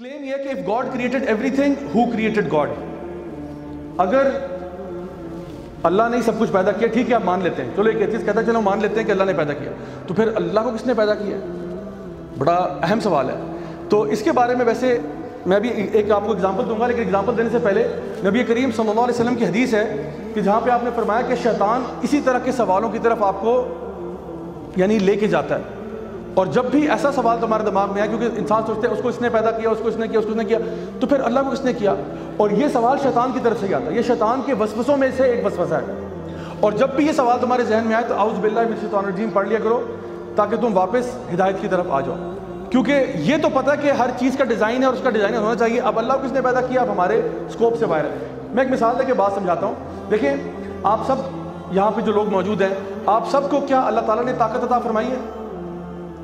کلیم یہ کہ if God created everything, who created God? اگر اللہ نے سب کچھ پیدا کیا، ٹھیک ہے آپ مان لیتے ہیں، چلو ایک چیز کہتا ہے چلو مان لیتے ہیں کہ اللہ نے پیدا کیا، تو پھر اللہ کو کس نے پیدا کیا؟ بڑا اہم سوال ہے. تو اس کے بارے میں ویسے میں بھی ایک آپ کو اگزامپل دوں گا، لیکن اگزامپل دینے سے پہلے نبی کریم صلی اللہ علیہ وسلم کی حدیث ہے کہ جہاں پہ آپ نے فرمایا کہ شیطان اسی طرح کے سوالوں کی طرف آپ کو یعنی لے کے جاتا ہے، اور جب بھی ایسا سوال تمہارے دماغ میں آئے، کیونکہ انسان سوچتے ہیں اس کو اس نے پیدا کیا، اس کو اس نے کیا، اس کو اس نے کیا، تو پھر اللہ کو کس نے کیا؟ اور یہ سوال شیطان کی طرف سے ہی آتا ہے، یہ شیطان کے وسوسوں میں سے ایک وسوسہ ہے. اور جب بھی یہ سوال تمہارے ذہن میں آئے تو اعوذ باللہ من الشیطان الرجیم پڑھ لیا کرو تاکہ تم واپس ہدایت کی طرف آ جاؤ. کیونکہ یہ تو پتہ کہ ہر چیز کا ڈیزائن ہے اور اس کا ڈیزائن ہونا چاہیے. اب اللہ کو کس نے پیدا کیا؟ اب ہمارے اسکوپ سے باہر ہے. میں ایک مثال دے کے بات سمجھاتا ہوں. دیکھیں آپ سب یہاں پہ جو لوگ موجود ہیں، آپ سب کو کیا اللہ تعالیٰ نے طاقت عطا فرمائی ہے؟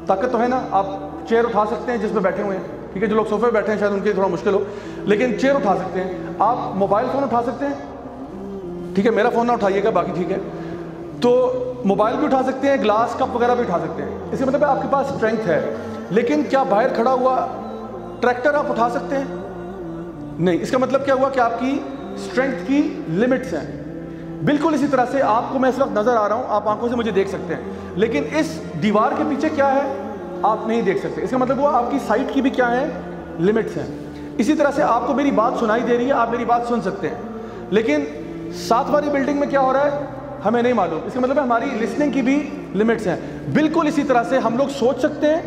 طاقت تو ہے نا، آپ چیئر اٹھا سکتے ہیں جس پہ بیٹھے ہوئے ہیں، ٹھیک ہے، جو لوگ صوفے پہ بیٹھے ہیں شاید ان کے لیے تھوڑا مشکل ہو، لیکن چیئر اٹھا سکتے ہیں. آپ موبائل فون اٹھا سکتے ہیں، ٹھیک ہے، میرا فون نہ اٹھائیے گا، باقی ٹھیک ہے. تو موبائل بھی اٹھا سکتے ہیں، گلاس کپ وغیرہ بھی اٹھا سکتے ہیں. اس کا مطلب ہے آپ کے پاس اسٹرینتھ ہے. لیکن کیا باہر کھڑا ہوا ٹریکٹر آپ اٹھا سکتے ہیں؟ نہیں. اس کا مطلب کیا ہوا کہ آپ کی اسٹرینتھ کی لمٹس ہیں. بالکل اسی طرح سے آپ کو میں اس وقت نظر آ رہا ہوں، آپ آنکھوں سے مجھے دیکھ سکتے ہیں، لیکن اس دیوار کے پیچھے کیا ہے آپ نہیں دیکھ سکتے. اس کا مطلب ہوا آپ کی سائٹ کی بھی کیا ہے لمٹس ہیں. اسی طرح سے آپ کو میری بات سنائی دے رہی ہے، آپ میری بات سن سکتے ہیں، لیکن ساتھ والی بلڈنگ میں کیا ہو رہا ہے ہمیں نہیں معلوم. اس کا مطلب ہے ہماری لسننگ کی بھی لمٹس ہیں. بالکل اسی طرح سے ہم لوگ سوچ سکتے ہیں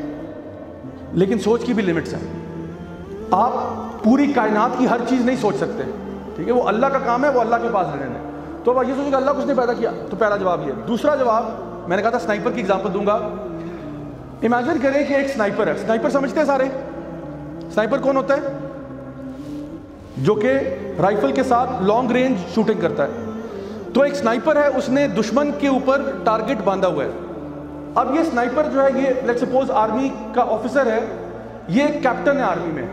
لیکن سوچ کی بھی لمٹس ہیں. آپ پوری کائنات کی ہر چیز نہیں سوچ سکتے، ٹھیک ہے، وہ اللہ کا کام ہے، وہ اللہ کے پاس رہنا ہے. تو اب یہ سوچو کہ اللہ کس نے پیدا کیا؟ تو پہلا جواب یہ. دوسرا جواب میں نے کہا تھا سنائپر کی ایگزامپل دوں گا. امیجن کریں کہ ایک سنائپر ہے. سنائپر سمجھتے ہیں سارے؟ سنائپر کون ہوتا ہے؟ جو کہ رائفل کے ساتھ لانگ رینج شوٹنگ کرتا ہے. تو ایک سنائپر ہے، اس نے دشمن کے اوپر ٹارگٹ باندھا ہوا ہے. اب یہ سنائپر جو ہے، یہ لیٹ سپوز آرمی کا آفیسر ہے، یہ ایک کیپٹن ہے آرمی میں،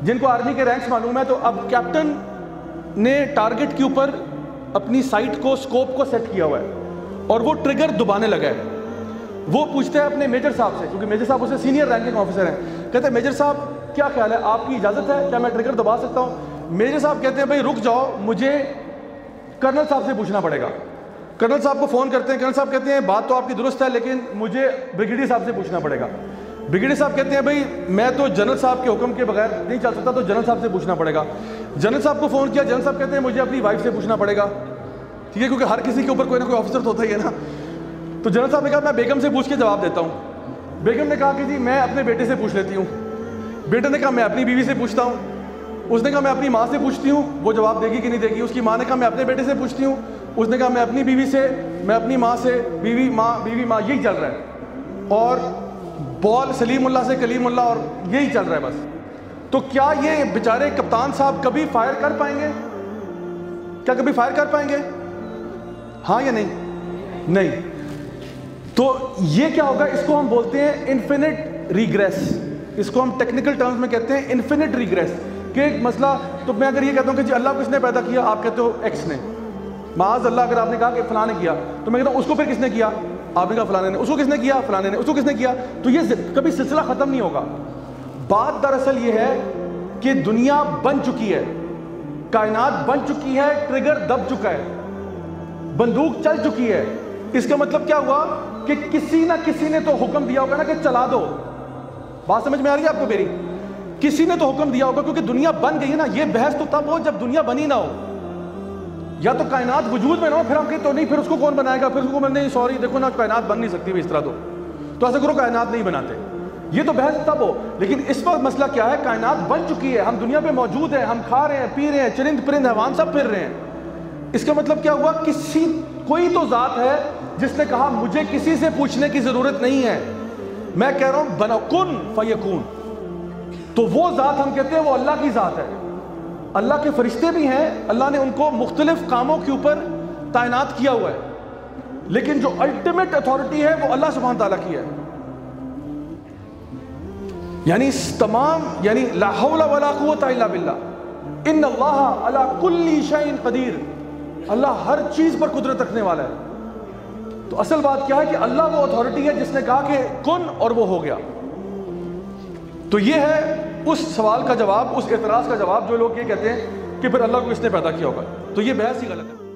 جن کو آرمی کے رینکس معلوم ہے. تو اب کیپٹن نے ٹارگٹ کے اوپر اپنی سائٹ کو، سکوپ کو سیٹ کیا ہوا ہے اور وہ ٹریگر دبانے لگا ہے. وہ پوچھتا ہے اپنے میجر صاحب سے، کیونکہ میجر صاحب اسے سینئر رینکنگ آفیسر ہیں، کہتے ہیں میجر صاحب کیا خیال ہے، آپ کی اجازت ہے، کیا میں ٹریگر دبا سکتا ہوں؟ میجر صاحب کہتے ہیں بھائی رک جاؤ، مجھے کرنل صاحب سے پوچھنا پڑے گا. کرنل صاحب کو فون کرتے ہیں، کرنل صاحب کہتے ہیں بات تو آپ کی درست ہے لیکن مجھے بریگیڈیئر صاحب سے پوچھنا پڑے گا. بریگیڈیئر صاحب کہتے ہیں بھائی میں تو جنرل صاحب کے حکم کے بغیر نہیں چل سکتا، تو جنرل صاحب سے پوچھنا پڑے گا. جنرل صاحب کو فون کیا، جنرل صاحب کہتے ہیں مجھے اپنی وائف سے پوچھنا پڑے گا، ٹھیک ہے، کیونکہ ہر کسی کے اوپر کوئی نہ کوئی آفیسر تو ہوتا ہی ہے نا. تو جنرل صاحب نے کہا میں بیگم سے پوچھ کے جواب دیتا ہوں. بیگم نے کہا کہ جی میں اپنے بیٹے سے پوچھ لیتی ہوں. بیٹے نے کہا میں اپنی بیوی سے پوچھتا ہوں. اس نے کہا میں اپنی ماں سے پوچھتی ہوں، وہ جواب دے گی کہ نہیں دے گی. اس کی ماں نے کہا میں اپنے بیٹے سے پوچھتی ہوں. اس نے کہا میں اپنی بیوی سے، میں اپنی ماں سے، بیوی ماں، یہی چل رہا ہے. اور بال سلیم اللہ سے کلیم اللہ، اور یہی چل رہا ہے بس. تو کیا یہ بیچارے کپتان صاحب کبھی فائر کر پائیں گے؟ کیا کبھی فائر کر پائیں گے؟ ہاں یا نہیں؟ نہیں. تو یہ کیا ہوگا؟ اس کو ہم بولتے ہیں انفینٹ ریگریس. اس کو ہم ٹیکنیکل ٹرمز میں کہتے ہیں انفینٹ ریگریس. کہ ایک مسئلہ، تو میں اگر یہ کہتا ہوں کہ جی اللہ کس نے پیدا کیا، آپ کہتے ہو ایکس نے. معاذ اللہ اگر آپ نے کہا کہ فلاں نے کیا، تو میں کہتا ہوں اس کو پھر کس نے کیا؟ آپ نے کہا فلاں نے. اس کو کس نے کیا؟ فلاں نے. اس کو کس نے کیا؟ تو یہ کبھی سلسلہ ختم نہیں ہوگا. بات دراصل یہ ہے کہ دنیا بن چکی ہے، کائنات بن چکی ہے، ٹریگر دب چکا ہے، بندوق چل چکی ہے. اس کا مطلب کیا ہوا کہ کسی نہ کسی نے تو حکم دیا ہوگا نا کہ چلا دو. بات سمجھ میں آ رہی ہے آپ کو میری؟ کسی نے تو حکم دیا ہوگا، کیونکہ دنیا بن گئی ہے نا. یہ بحث تو تب ہو جب دنیا بنی نہ ہو، یا تو کائنات وجود میں نہ ہو، پھر ہم کہیں تو نہیں، پھر اس کو کون بنائے گا؟ پھر اس کو نہیں سوری دیکھو نا کائنات بن نہیں سکتی اس طرح. تو ایسا کرو کائنات نہیں بناتے. یہ تو بحث تب ہو. لیکن اس وقت مسئلہ کیا ہے؟ کائنات بن چکی ہے، ہم دنیا پہ موجود ہیں، ہم کھا رہے ہیں، پی رہے ہیں، چرند پرند حیوان سب پھر رہے ہیں. اس کا مطلب کیا ہوا؟ کوئی تو ذات ہے جس نے کہا مجھے کسی سے پوچھنے کی ضرورت نہیں ہے، میں کہہ رہا ہوں بنا کن فیکون. تو وہ ذات ہم کہتے ہیں وہ اللہ کی ذات ہے. اللہ کے فرشتے بھی ہیں، اللہ نے ان کو مختلف کاموں کے اوپر تعینات کیا ہوا ہے، لیکن جو الٹیمیٹ اتھارٹی ہے وہ اللہ سبحانہ تعالیٰ کی ہے. یعنی تمام، یعنی لا حول ولا قوت الا باللہ، ان اللہ علی کل شیء قدیر. اللہ ہر چیز پر قدرت رکھنے والا ہے. تو اصل بات کیا ہے کہ اللہ وہ اتھارٹی ہے جس نے کہا کہ کن اور وہ ہو گیا. تو یہ ہے اس سوال کا جواب، اس اعتراض کا جواب جو لوگ یہ کہتے ہیں کہ پھر اللہ کو کس نے پیدا کیا ہوگا، تو یہ بحث ہی غلط ہے۔